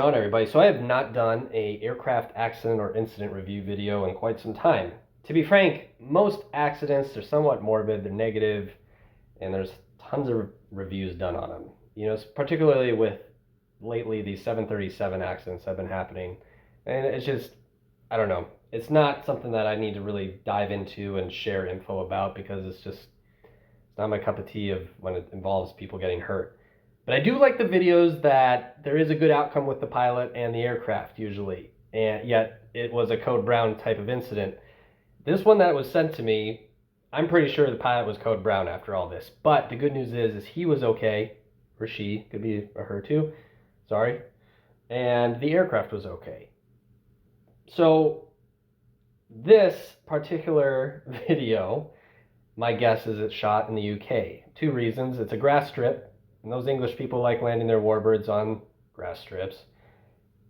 on, everybody? So I have not done a aircraft accident or incident review video in quite some time. To be frank, most accidents are somewhat morbid, they're negative, and there's tons of reviews done on them. Particularly with lately these 737 accidents have been happening, and it's just, I don't know. It's not something that I need to really dive into and share info about because it's not my cup of tea of when it involves people getting hurt. But I do like the videos that there is a good outcome with the pilot and the aircraft usually, and yet it was a Code Brown type of incident. This one that was sent to me, I'm pretty sure the pilot was Code Brown after all this. But the good news is he was okay, or she, could be a her too, sorry, and the aircraft was okay. So this particular video, my guess is it's shot in the UK. Two reasons: it's a grass strip, and those English people like landing their warbirds on grass strips.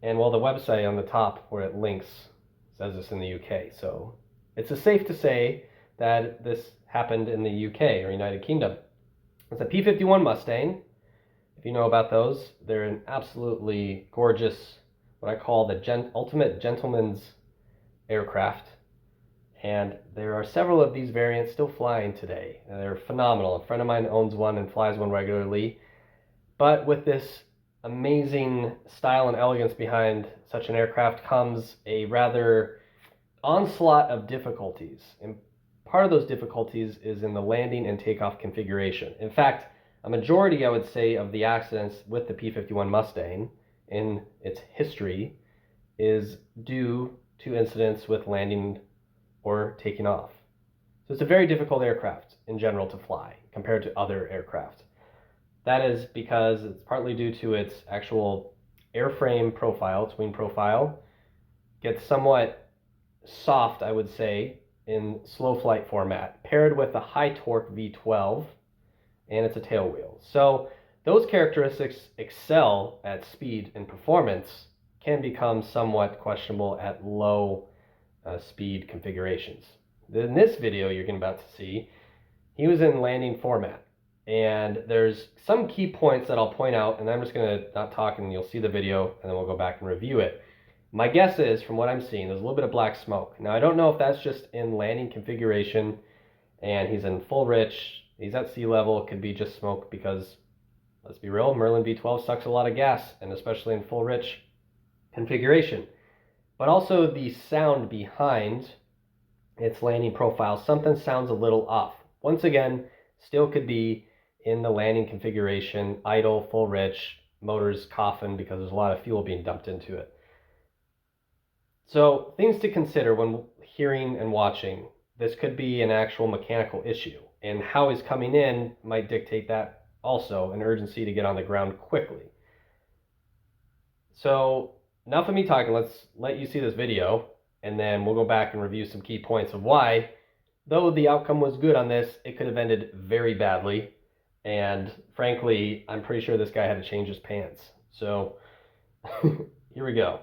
And well, the website on the top where it links says it's in the UK. So it's safe to say that this happened in the UK or United Kingdom. It's a P51 Mustang. If you know about those, they're an absolutely gorgeous, what I call the ultimate gentleman's aircraft. And there are several of these variants still flying today. And they're phenomenal. A friend of mine owns one and flies one regularly. But with this amazing style and elegance behind such an aircraft comes a rather onslaught of difficulties. And part of those difficulties is in the landing and takeoff configuration. In fact, a majority, I would say, of the accidents with the P51 Mustang in its history is due to incidents with landing or taking off. So it's a very difficult aircraft in general to fly compared to other aircraft. That is because it's partly due to its actual airframe profile, its wing profile, gets somewhat soft, I would say, in slow flight format, paired with a high torque V12, and it's a tail wheel. So those characteristics excel at speed and performance, can become somewhat questionable at low speed configurations. In this video you're about to see, he was in landing format, and there's some key points that I'll point out, and I'm just going to not talk and you'll see the video and then we'll go back and review it. My guess is, from what I'm seeing, there's a little bit of black smoke. Now I don't know if that's just in landing configuration and he's in full rich, he's at sea level. It could be just smoke because, let's be real, Merlin V12 sucks a lot of gas, and especially in full rich configuration. But also the sound behind its landing profile, something sounds a little off. Once again, still could be in the landing configuration, idle, full rich, motors coughing because there's a lot of fuel being dumped into it. So things to consider when hearing and watching. This could be an actual mechanical issue, and how he's coming in might dictate that also, an urgency to get on the ground quickly. So enough of me talking, let's let you see this video, and then we'll go back and review some key points of why, though the outcome was good on this, it could have ended very badly. And frankly, I'm pretty sure this guy had to change his pants. So here we go.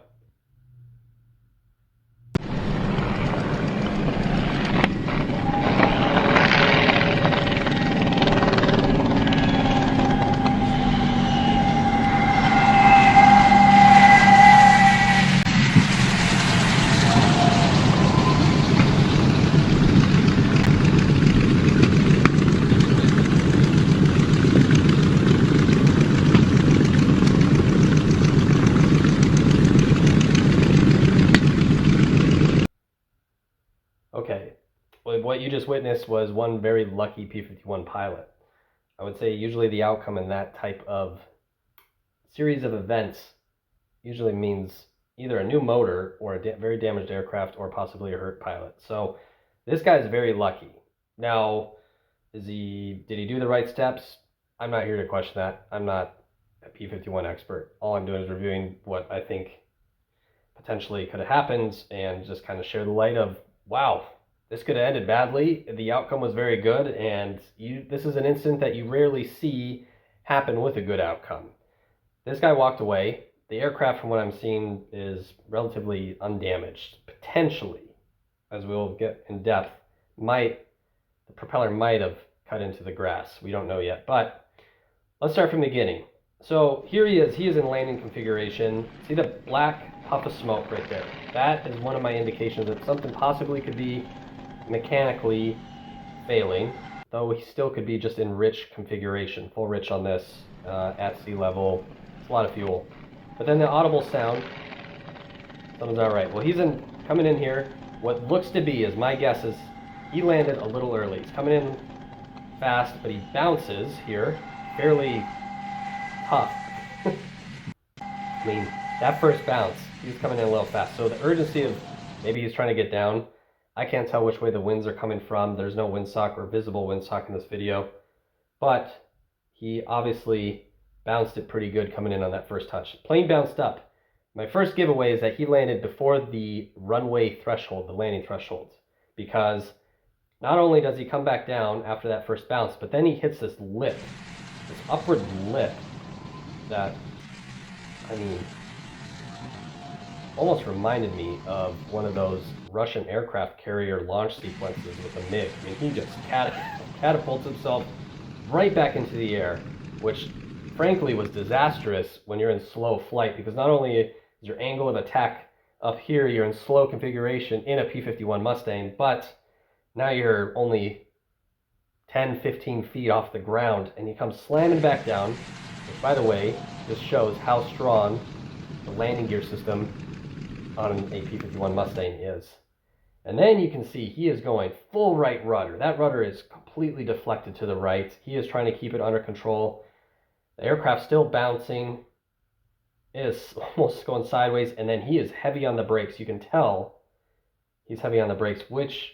Okay, well, what you just witnessed was one very lucky P51 pilot. I would say usually the outcome in that type of series of events usually means either a new motor or a very damaged aircraft or possibly a hurt pilot. So this guy's very lucky. Now, did he do the right steps? I'm not here to question that. I'm not a P51 expert. All I'm doing is reviewing what I think potentially could have happened and just kind of share the light of, wow, this could have ended badly. The outcome was very good, and this is an incident that you rarely see happen with a good outcome. This guy walked away. The aircraft, from what I'm seeing, is relatively undamaged. Potentially, as we'll get in depth, the propeller might have cut into the grass. We don't know yet, but let's start from the beginning. So here he is in landing configuration. See the black puff of smoke right there? That is one of my indications that something possibly could be mechanically failing, though he still could be just in rich configuration, full rich on this at sea level. It's a lot of fuel. But then the audible sound, something's not right. Well, coming in here. What looks to be, is my guess is, he landed a little early. He's coming in fast, but he bounces here fairly tough. I mean, that first bounce, he was coming in a little fast. So the urgency of maybe he's trying to get down. I can't tell which way the winds are coming from. There's no windsock or visible windsock in this video. But he obviously bounced it pretty good coming in on that first touch. Plane bounced up. My first giveaway is that he landed before the runway threshold, the landing threshold. Because not only does he come back down after that first bounce, but then he hits this lip, this upward lip that, I mean, almost reminded me of one of those Russian aircraft carrier launch sequences with a MiG. I mean, he just catapults himself right back into the air, which frankly was disastrous when you're in slow flight, because not only is your angle of attack up here, you're in slow configuration in a P51 Mustang, but now you're only 10, 15 feet off the ground, and he comes slamming back down, which, by the way, this shows how strong the landing gear system on an P51 Mustang is. And then you can see he is going full right rudder. That rudder is completely deflected to the right. He is trying to keep it under control. The aircraft's still bouncing. It is almost going sideways, and then he is heavy on the brakes. You can tell he's heavy on the brakes, which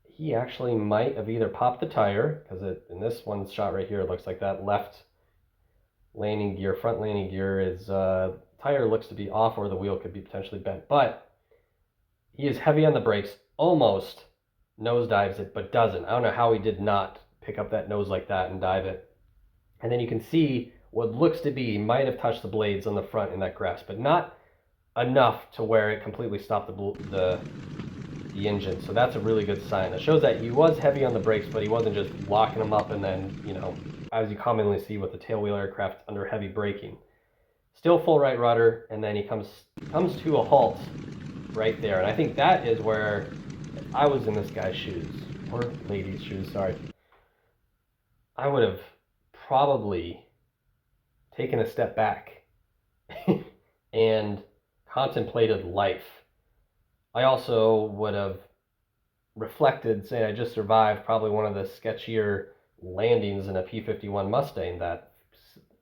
he actually might have either popped the tire, because in this one shot right here, it looks like that left landing gear, front landing gear, is tire looks to be off, or the wheel could be potentially bent. But he is heavy on the brakes, almost nosedives it, but doesn't. I don't know how he did not pick up that nose like that and dive it. And then you can see what looks to be, might have touched the blades on the front in that grass, but not enough to where it completely stopped the engine. So that's a really good sign. It shows that he was heavy on the brakes, but he wasn't just locking them up and then, you know, as you commonly see with the tailwheel aircraft under heavy braking. Still full right rudder, and then he comes to a halt right there. And I think that is where, if I was in this guy's shoes, or lady's shoes, sorry, I would have probably taken a step back and contemplated life. I also would have reflected, saying I just survived probably one of the sketchier landings in a P51 Mustang that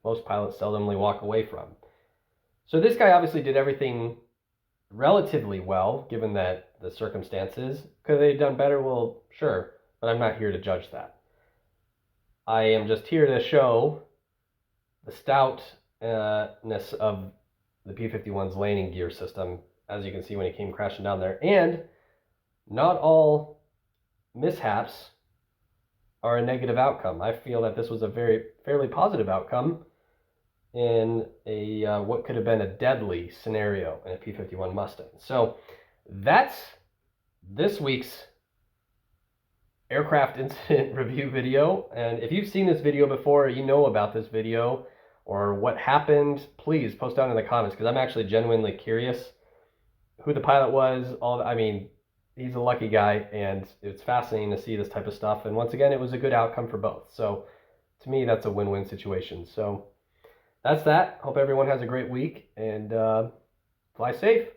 most pilots seldomly walk away from. So this guy obviously did everything relatively well, given that the circumstances. Could they have done better? Well, sure, but I'm not here to judge that. I am just here to show the stoutness of the P51's landing gear system, as you can see when he came crashing down there. And not all mishaps are a negative outcome. I feel that this was a fairly positive outcome in a what could have been a deadly scenario in a P51 Mustang. So that's this week's aircraft incident review video. And if you've seen this video before, you know about this video or what happened, please post down in the comments, because I'm actually genuinely curious who the pilot was. I mean, he's a lucky guy, and it's fascinating to see this type of stuff. And once again, it was a good outcome for both. So to me, that's a win-win situation. So that's that. Hope everyone has a great week, and fly safe.